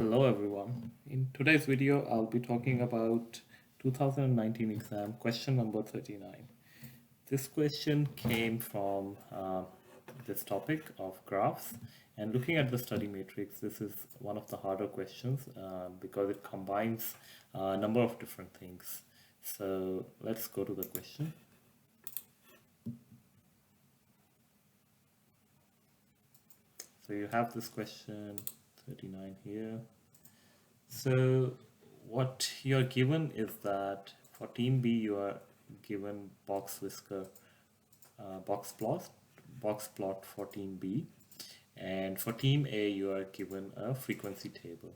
Hello everyone. In today's video, I'll be talking about 2019 exam question number 39. This question came from this topic of graphs, and looking at the study matrix, this is one of the harder questions because it combines a number of different things. So let's go to the question. So you have this question 39 here. So what you're given is that for team B you are given box plot for team B, and for team A you are given a frequency table,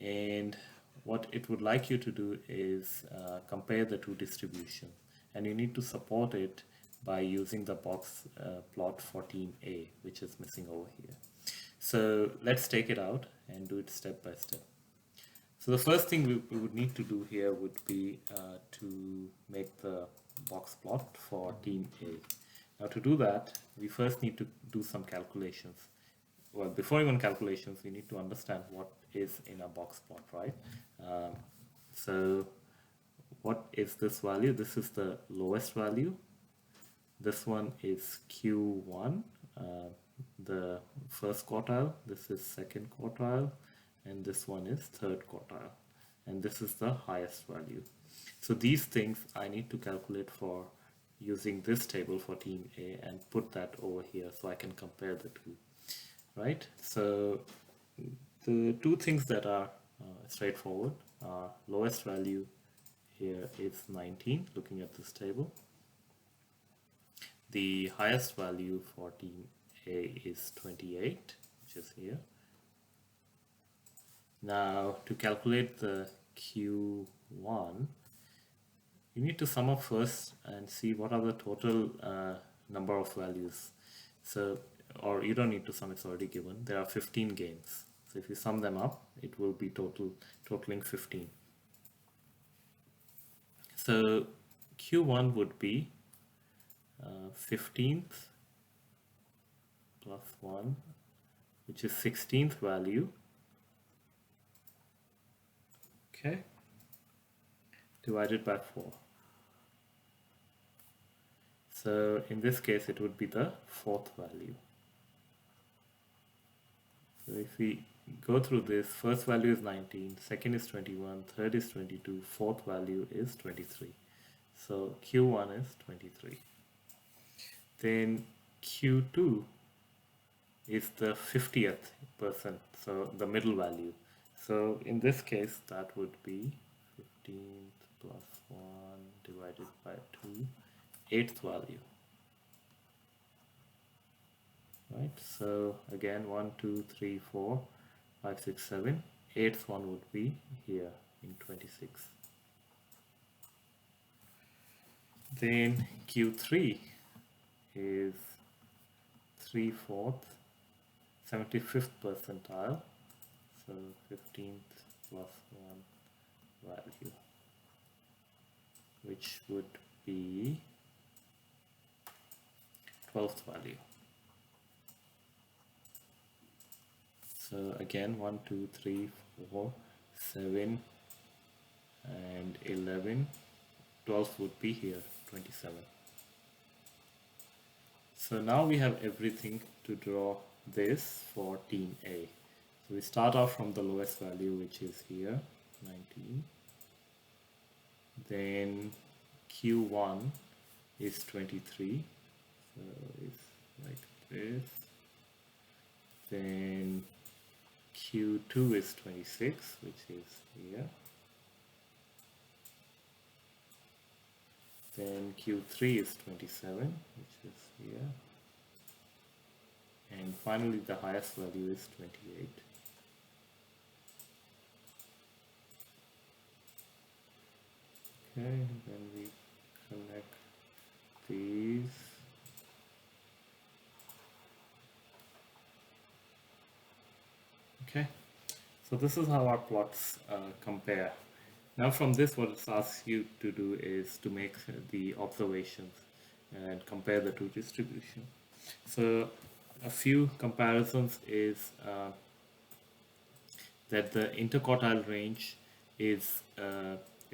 and what it would like you to do is compare the two distributions, and you need to support it by using the box plot for team A, which is missing over here. So let's take it out and do it step by step. So the first thing we would need to do here would be to make the box plot for team A. Now to do that, we first need to do some calculations. Well, before even calculations, we need to understand what is in a box plot, right? So what is this value? This is the lowest value. This one is Q1, the first quartile. This is second quartile. And this one is third quartile, and this is the highest value. So these things I need to calculate for using this table for team A and put that over here so I can compare the two, right? So the two things that are straightforward are lowest value here is 19, looking at this table. The highest value for team A is 28, which is here. Now to calculate the Q1, you need to sum up first and see what are the total number of values. So, or you don't need to sum, it's already given. There are 15 games. So if you sum them up, it will be totaling 15. So Q1 would be 15th plus 1, which is 16th value. Okay, divided by 4. So in this case it would be the fourth value. So if we go through this, first value is 19, second is 21, third is 22, fourth value is 23. So Q1 is 23. Then Q2 is the 50th person, so the middle value. So in this case, that would be 15th plus 1 divided by 2, 8th value. Right, so again 1, 2, 3, 4, 5, 6, 7. 8th one would be here in 26. Then Q3 is 3/4, 75th percentile. So 15th plus 1 value, which would be 12th value. So again 1, 2, 3, 4, 7 and 11. 12th would be here, 27. So now we have everything to draw this for team A. So we start off from the lowest value, which is here, 19. Then Q1 is 23. So it's like this. Then Q2 is 26, which is here. Then Q3 is 27, which is here. And finally the highest value is 28. Okay, then we connect these. Okay, so this is how our plots compare. Now from this, what it asks you to do is to make the observations and compare the two distributions. So a few comparisons is that the interquartile range is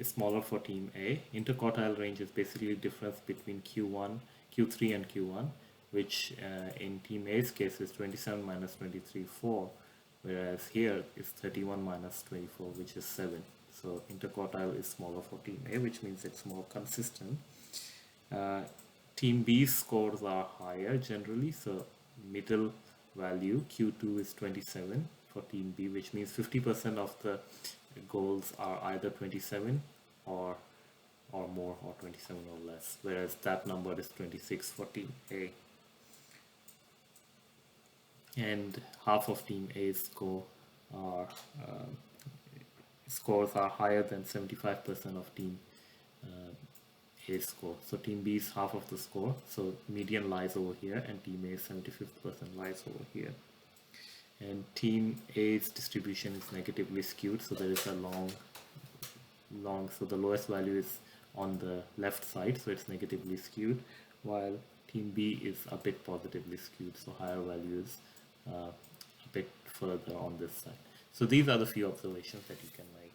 smaller for team A. Interquartile range is basically the difference between Q3 and Q1, which in team A's case is 27 minus 23, 4, whereas here is 31 minus 24, which is 7. So interquartile is smaller for team A, which means it's more consistent. Team B's scores are higher generally, so middle value Q2 is 27 for team B, which means 50% of the goals are either 27 or more, or 27 or less, whereas that number is 26 for team A. And half of team A's scores are higher than 75% of team A's score. So team B is half of the score, so median lies over here, and team A's 75% lies over here. And team A's distribution is negatively skewed, so there is a long, so the lowest value is on the left side, so it's negatively skewed, while team B is a bit positively skewed, so higher values a bit further on this side. So these are the few observations that you can make.